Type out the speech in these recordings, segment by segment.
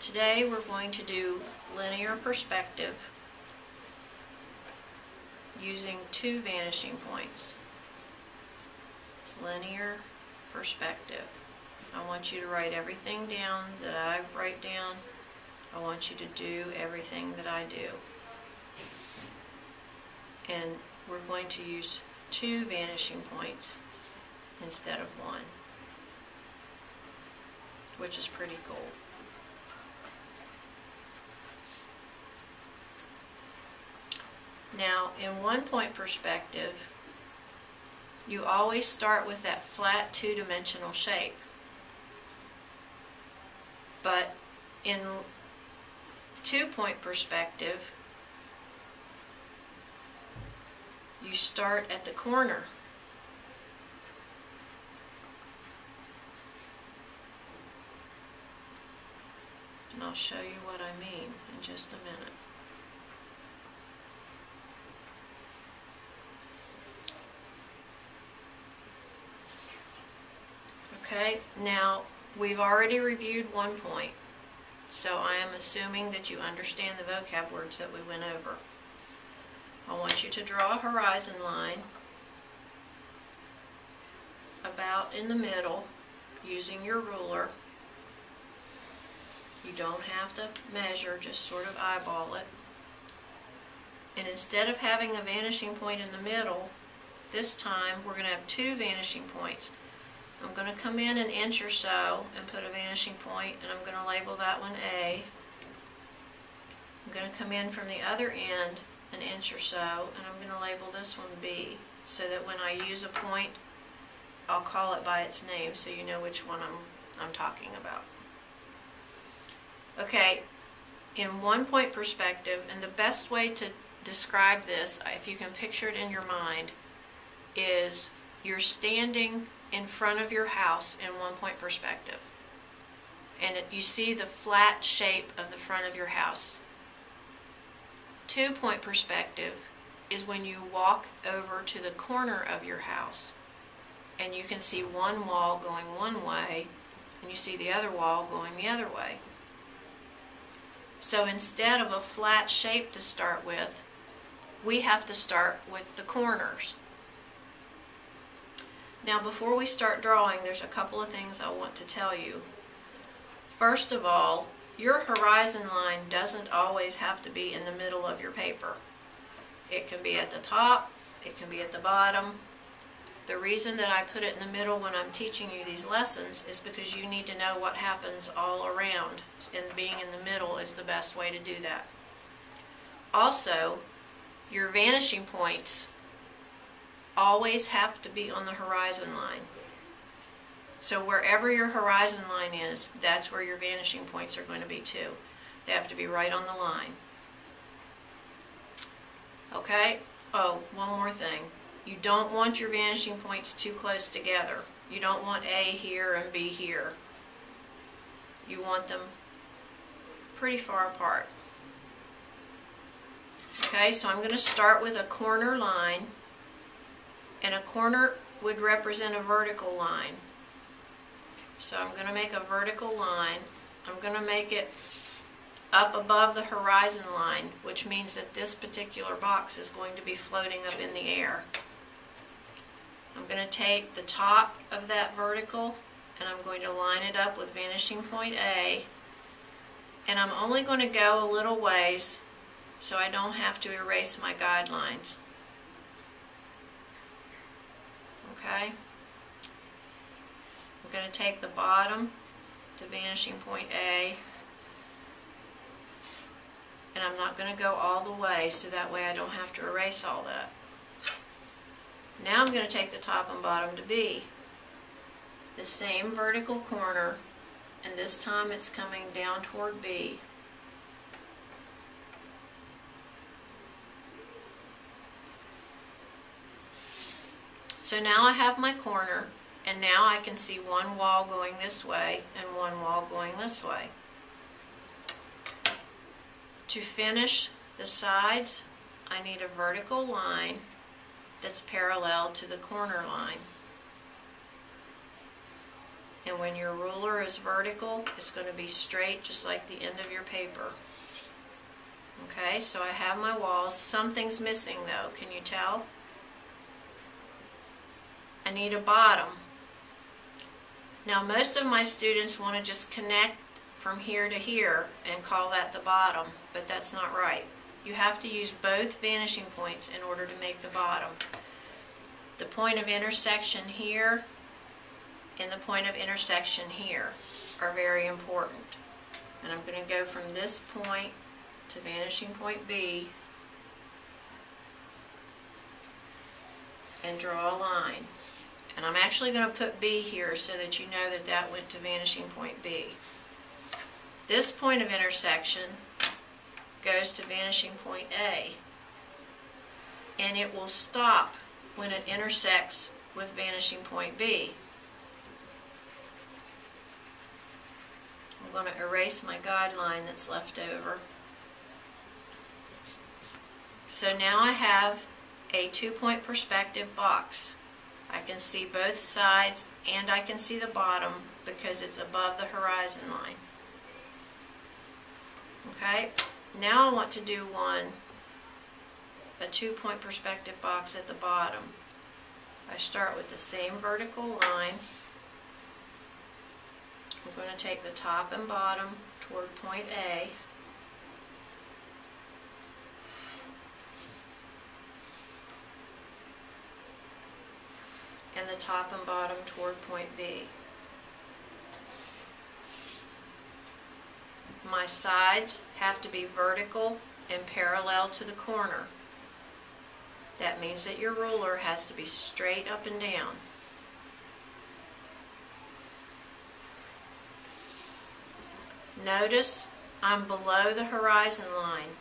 Today we're going to do linear perspective using two vanishing points. Linear perspective. I want you to write everything down that I write down. I want you to do everything that I do. And we're going to use two vanishing points instead of one, which is pretty cool. Now, in 1 point perspective, you always start with that flat two-dimensional shape. But in 2 point perspective, you start at the corner. And I'll show you what I mean in just a minute. Okay, now we've already reviewed 1 point, so I am assuming that you understand the vocab words that we went over. I want you to draw a horizon line about in the middle using your ruler. You don't have to measure, just sort of eyeball it. And instead of having a vanishing point in the middle, this time we're going to have two vanishing points. I'm going to come in an inch or so and put a vanishing point, and I'm going to label that one A. I'm going to come in from the other end an inch or so, and I'm going to label this one B, so that when I use a point, I'll call it by its name so you know which one I'm talking about. Okay, in 1 point perspective, and the best way to describe this, if you can picture it in your mind, is you're standing in front of your house in 1 point perspective, and you see the flat shape of the front of your house. 2 point perspective is when you walk over to the corner of your house and you can see one wall going one way and you see the other wall going the other way. So instead of a flat shape to start with, we have to start with the corners. Now, before we start drawing, there's a couple of things I want to tell you. First of all, your horizon line doesn't always have to be in the middle of your paper. It can be at the top, it can be at the bottom. The reason that I put it in the middle when I'm teaching you these lessons is because you need to know what happens all around, and being in the middle is the best way to do that. Also, your vanishing points always have to be on the horizon line. So wherever your horizon line is, that's where your vanishing points are going to be too. They have to be right on the line. Okay? Oh, one more thing. You don't want your vanishing points too close together. You don't want A here and B here. You want them pretty far apart. Okay, so I'm going to start with a corner line. And a corner would represent a vertical line. So I'm going to make a vertical line. I'm going to make it up above the horizon line, which means that this particular box is going to be floating up in the air. I'm going to take the top of that vertical and I'm going to line it up with vanishing point A. And I'm only going to go a little ways so I don't have to erase my guidelines. Okay? I'm going to take the bottom to vanishing point A, and I'm not going to go all the way so that way I don't have to erase all that. Now I'm going to take the top and bottom to B, the same vertical corner, and this time it's coming down toward B. So now I have my corner, and now I can see one wall going this way and one wall going this way. To finish the sides, I need a vertical line that's parallel to the corner line. And when your ruler is vertical, it's going to be straight just like the end of your paper. Okay, so I have my walls. Something's missing though, can you tell? I need a bottom. Now most of my students want to just connect from here to here and call that the bottom, but that's not right. You have to use both vanishing points in order to make the bottom. The point of intersection here and the point of intersection here are very important. And I'm going to go from this point to vanishing point B and draw a line. And I'm actually going to put B here so that you know that that went to vanishing point B. This point of intersection goes to vanishing point A, and it will stop when it intersects with vanishing point B. I'm going to erase my guideline that's left over. So now I have a 2-point perspective box. I can see both sides and I can see the bottom because it's above the horizon line. Okay, now I want to do a 2-point perspective box at the bottom. I start with the same vertical line. I'm going to take the top and bottom toward point A. And the top and bottom toward point B. My sides have to be vertical and parallel to the corner. That means that your ruler has to be straight up and down. Notice I'm below the horizon line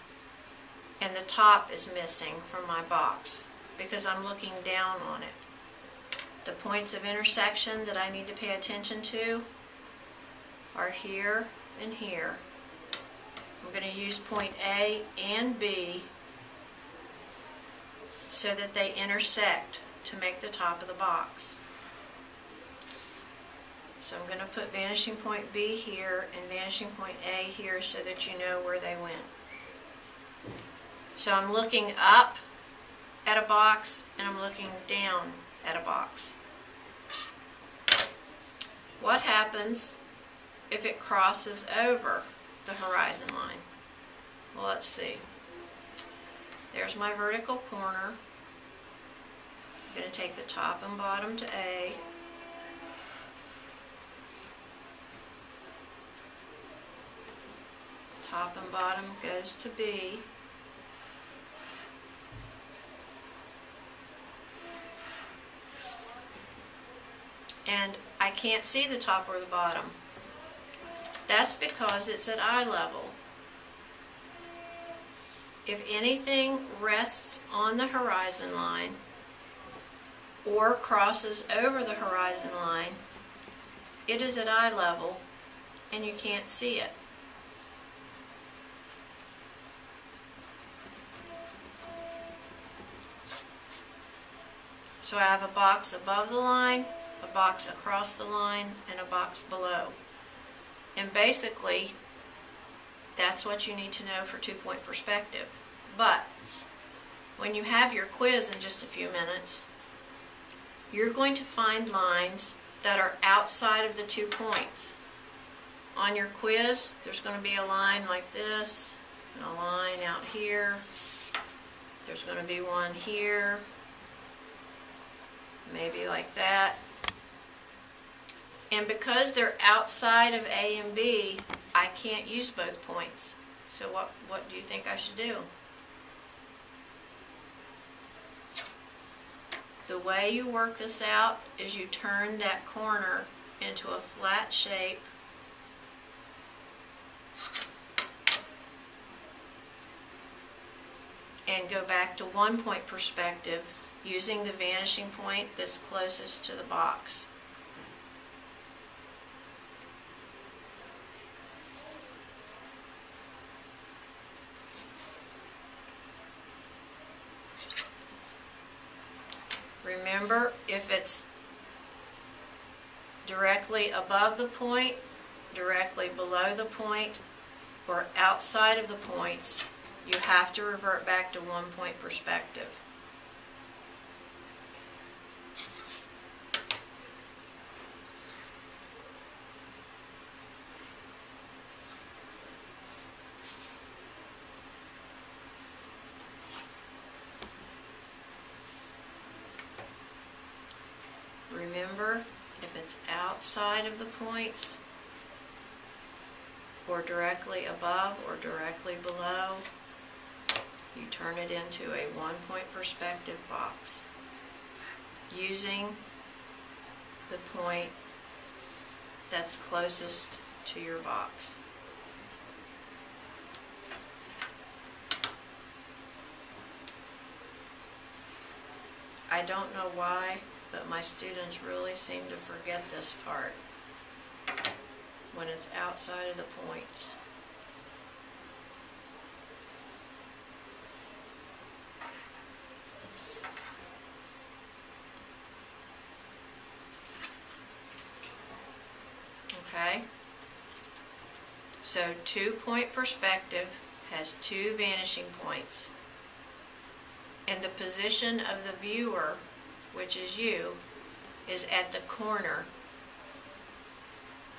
and the top is missing from my box because I'm looking down on it. The points of intersection that I need to pay attention to are here and here. I'm going to use point A and B so that they intersect to make the top of the box. So I'm going to put vanishing point B here and vanishing point A here so that you know where they went. So I'm looking up at a box and I'm looking down at a box. What happens if it crosses over the horizon line? Well, let's see. There's my vertical corner. I'm going to take the top and bottom to A. Top and bottom goes to B. And I can't see the top or the bottom. That's because it's at eye level. If anything rests on the horizon line or crosses over the horizon line, it is at eye level and you can't see it. So I have a box above the line, a box across the line, and a box below. And basically, that's what you need to know for 2-point perspective. But when you have your quiz in just a few minutes, you're going to find lines that are outside of the 2 points. On your quiz, there's going to be a line like this, and a line out here. There's going to be one here, maybe like that. And because they're outside of A and B, I can't use both points. So what do you think I should do? The way you work this out is you turn that corner into a flat shape and go back to 1-point perspective using the vanishing point that's closest to the box. Remember, if it's directly above the point, directly below the point, or outside of the points, you have to revert back to 1-point perspective. Remember, if it's outside of the points, or directly above or directly below, you turn it into a 1-point perspective box using the point that's closest to your box. I don't know why, but my students really seem to forget this part when it's outside of the points. Okay? So 2-point perspective has 2 vanishing points. And the position of the viewer, which is you, is at the corner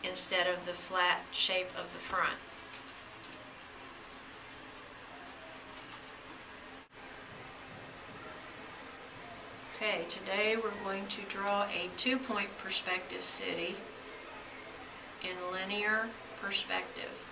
instead of the flat shape of the front. Okay, today we're going to draw a 2-point perspective city in linear perspective.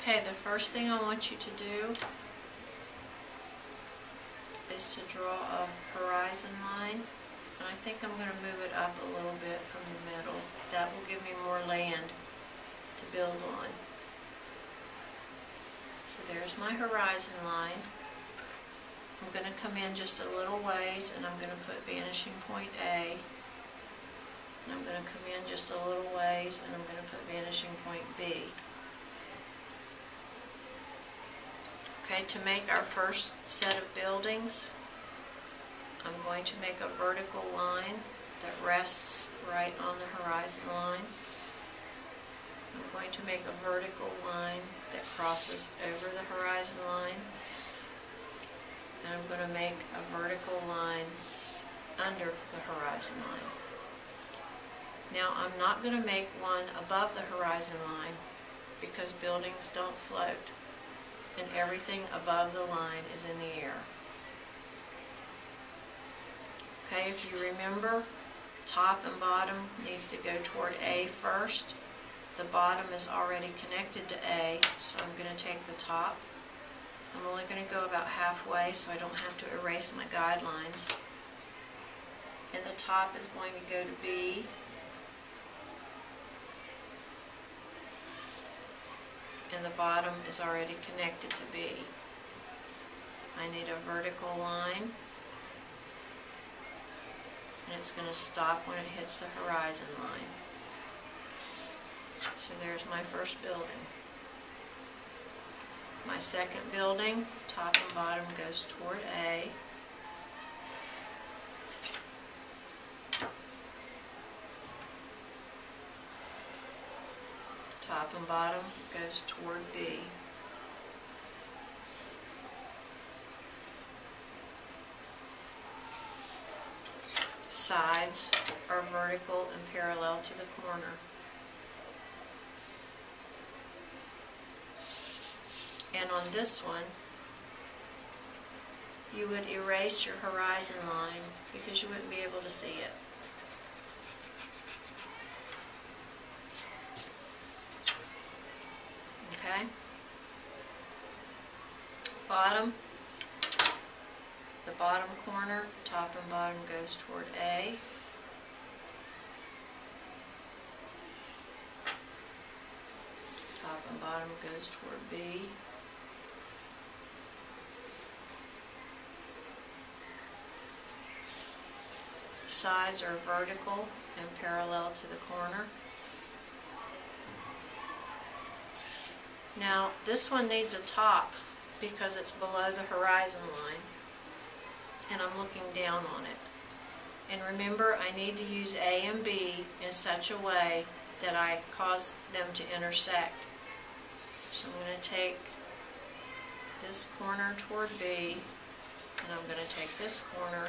Okay, the first thing I want you to do is to draw a horizon line. And I think I'm going to move it up a little bit from the middle. That will give me more land to build on. So there's my horizon line. I'm going to come in just a little ways and I'm going to put vanishing point A. And I'm going to come in just a little ways and I'm going to put vanishing point B. Okay, to make our first set of buildings, I'm going to make a vertical line that rests right on the horizon line. I'm going to make a vertical line that crosses over the horizon line. And I'm going to make a vertical line under the horizon line. Now, I'm not going to make one above the horizon line because buildings don't float. And everything above the line is in the air. Okay, if you remember, top and bottom needs to go toward A first. The bottom is already connected to A, so I'm going to take the top. I'm only going to go about halfway so I don't have to erase my guidelines. And the top is going to go to B. And the bottom is already connected to B. I need a vertical line, and it's going to stop when it hits the horizon line. So there's my first building. My second building, top and bottom goes toward A. Top and bottom goes toward B. Sides are vertical and parallel to the corner. And on this one, you would erase your horizon line because you wouldn't be able to see it. Okay? Bottom, the bottom corner, top and bottom goes toward A. Top and bottom goes toward B. Sides are vertical and parallel to the corner. Now this one needs a top because it's below the horizon line and I'm looking down on it. And remember, I need to use A and B in such a way that I cause them to intersect. So I'm going to take this corner toward B, and I'm going to take this corner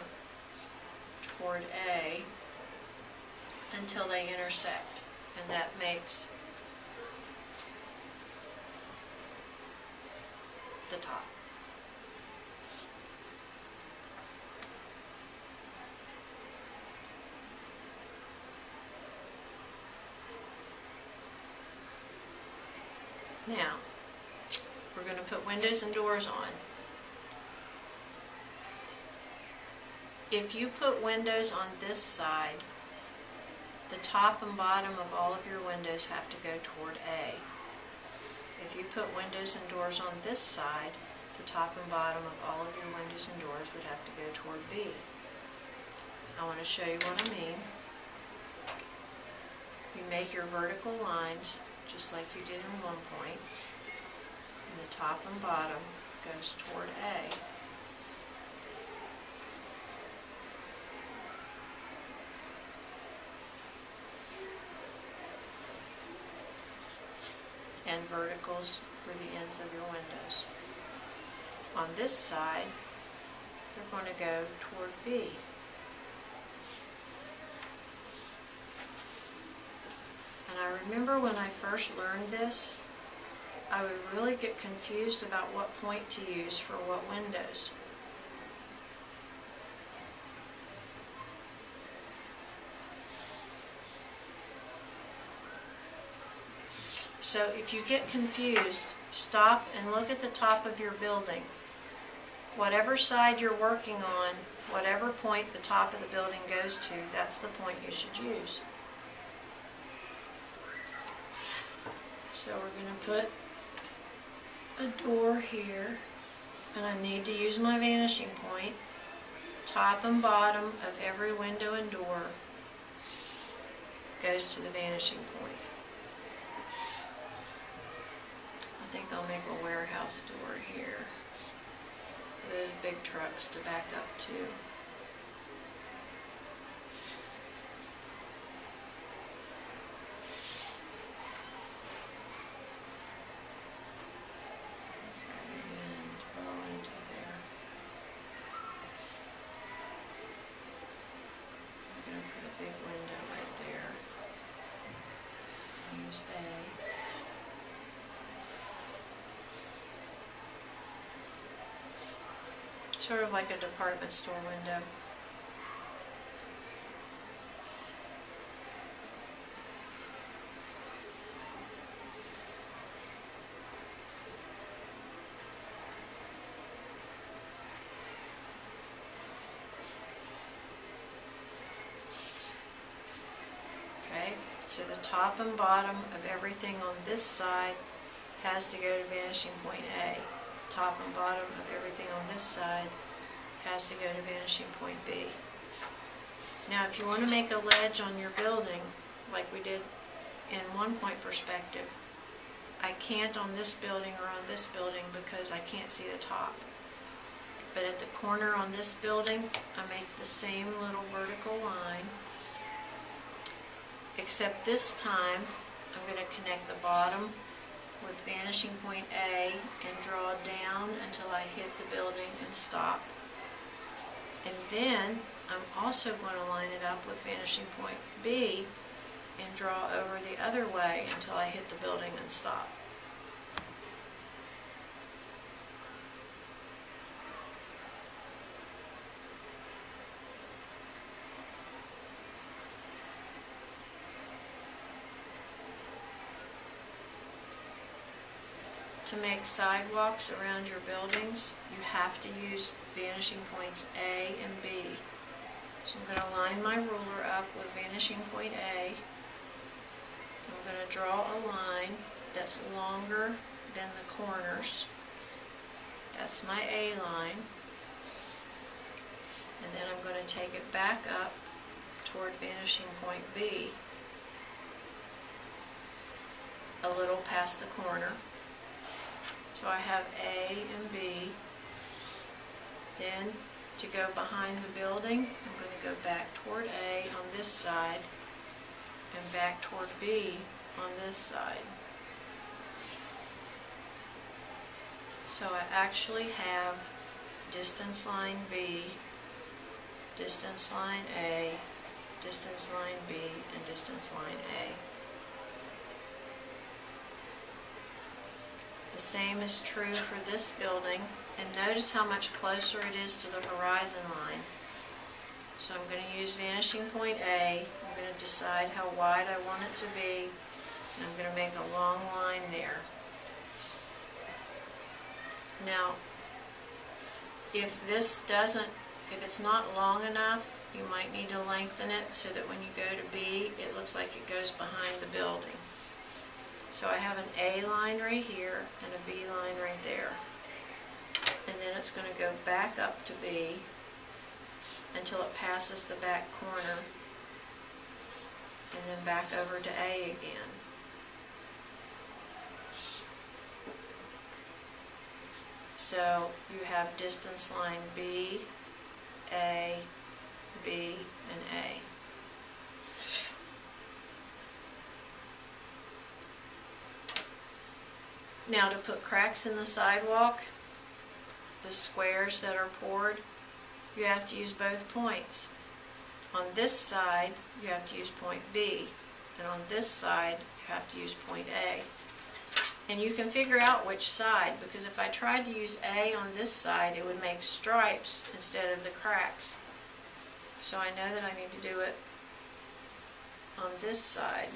toward A until they intersect, and that makes the top. Now, we're going to put windows and doors on. If you put windows on this side, the top and bottom of all of your windows have to go toward A. If you put windows and doors on this side, the top and bottom of all of your windows and doors would have to go toward B. I want to show you what I mean. You make your vertical lines just like you did in 1 point, and the top and bottom goes toward A. And verticals for the ends of your windows. On this side, they're going to go toward B. And I remember when I first learned this, I would really get confused about what point to use for what windows. So if you get confused, stop and look at the top of your building. Whatever side you're working on, whatever point the top of the building goes to, that's the point you should use. So we're going to put a door here, and I need to use my vanishing point. Top and bottom of every window and door goes to the vanishing point. I think I'll make a warehouse door here for those big trucks to back up to. A. Sort of like a department store window. So the top and bottom of everything on this side has to go to vanishing point A. Top and bottom of everything on this side has to go to vanishing point B. Now if you want to make a ledge on your building, like we did in 1 point perspective, I can't on this building or on this building because I can't see the top. But at the corner on this building, I make the same little vertical line, except this time I'm going to connect the bottom with vanishing point A and draw down until I hit the building and stop. And then I'm also going to line it up with vanishing point B and draw over the other way until I hit the building and stop. To make sidewalks around your buildings, you have to use vanishing points A and B. So I'm going to line my ruler up with vanishing point A. I'm going to draw a line that's longer than the corners. That's my A line. And then I'm going to take it back up toward vanishing point B, a little past the corner. So I have A and B. Then to go behind the building, I'm going to go back toward A on this side and back toward B on this side. So I actually have distance line B, distance line A, distance line B, and distance line A. The same is true for this building, and notice how much closer it is to the horizon line. So I'm going to use vanishing point A. I'm going to decide how wide I want it to be, and I'm going to make a long line there. Now, if it's not long enough, you might need to lengthen it so that when you go to B, it looks like it goes behind the building. So I have an A line right here and a B line right there. And then it's going to go back up to B until it passes the back corner, and then back over to A again. So you have distance line B, A, B, and A. Now to put cracks in the sidewalk, the squares that are poured, you have to use both points. On this side, you have to use point B, and on this side, you have to use point A. And you can figure out which side, because if I tried to use A on this side, it would make stripes instead of the cracks. So I know that I need to do it on this side.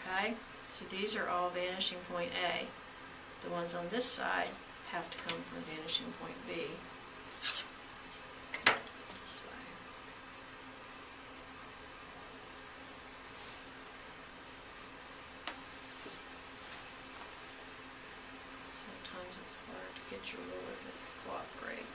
Okay, so these are all vanishing point A. The ones on this side have to come from vanishing point B. This way. Sometimes it's hard to get your ruler to cooperate.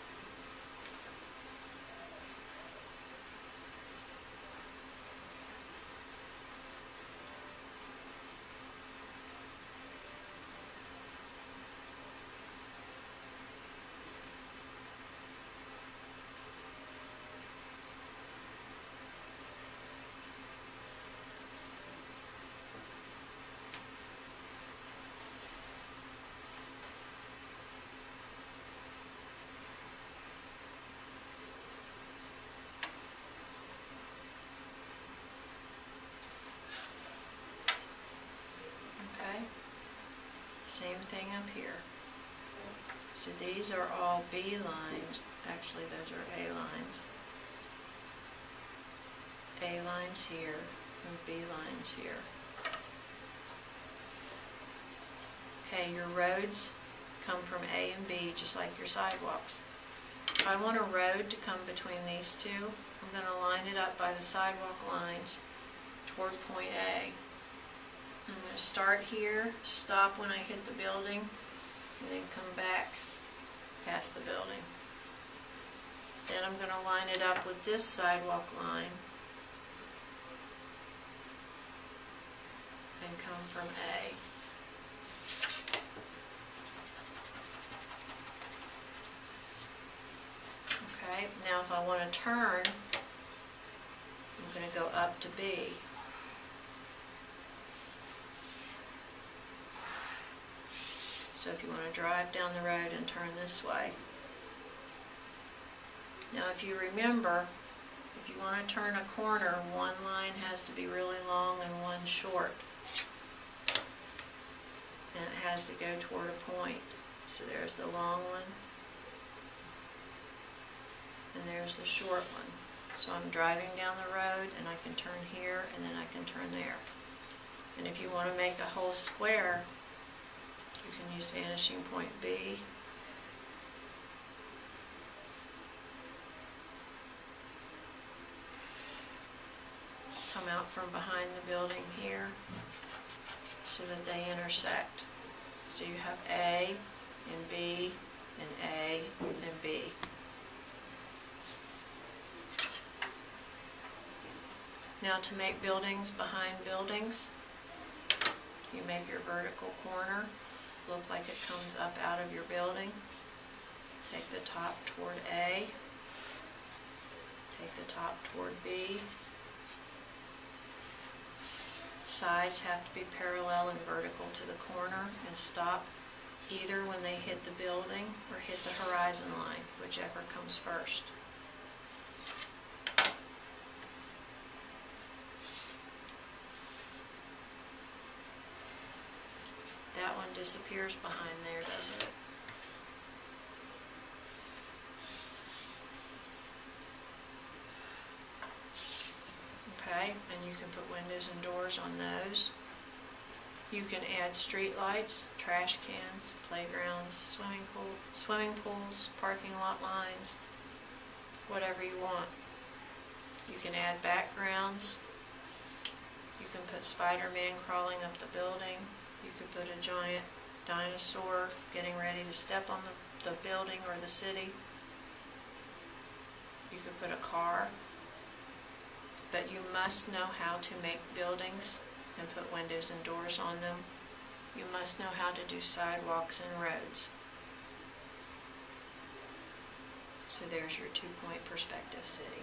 Same thing up here. So these are all B lines. Actually, those are A lines. A lines here and B lines here. Okay, your roads come from A and B just like your sidewalks. If I want a road to come between these two, I'm going to line it up by the sidewalk lines toward point A. I'm going to start here, stop when I hit the building, and then come back past the building. Then I'm going to line it up with this sidewalk line and come from A. Okay, now if I want to turn, I'm going to go up to B. So if you want to drive down the road and turn this way. Now if you remember, if you want to turn a corner, one line has to be really long and one short. And it has to go toward a point. So there's the long one, and there's the short one. So I'm driving down the road and I can turn here and then I can turn there. And if you want to make a whole square, you can use Vanishing Point B. Come out from behind the building here so that they intersect. So you have A and B and A and B. Now to make buildings behind buildings, you make your vertical corner look like it comes up out of your building. Take the top toward A, take the top toward B. Sides have to be parallel and vertical to the corner and stop either when they hit the building or hit the horizon line, whichever comes first. That one disappears behind there, doesn't it? Okay, and you can put windows and doors on those. You can add street lights, trash cans, playgrounds, swimming pools, parking lot lines, whatever you want. You can add backgrounds. You can put Spider-Man crawling up the building. You could put a giant dinosaur getting ready to step on the building or the city. You could put a car. But you must know how to make buildings and put windows and doors on them. You must know how to do sidewalks and roads. So there's your 2-point perspective city.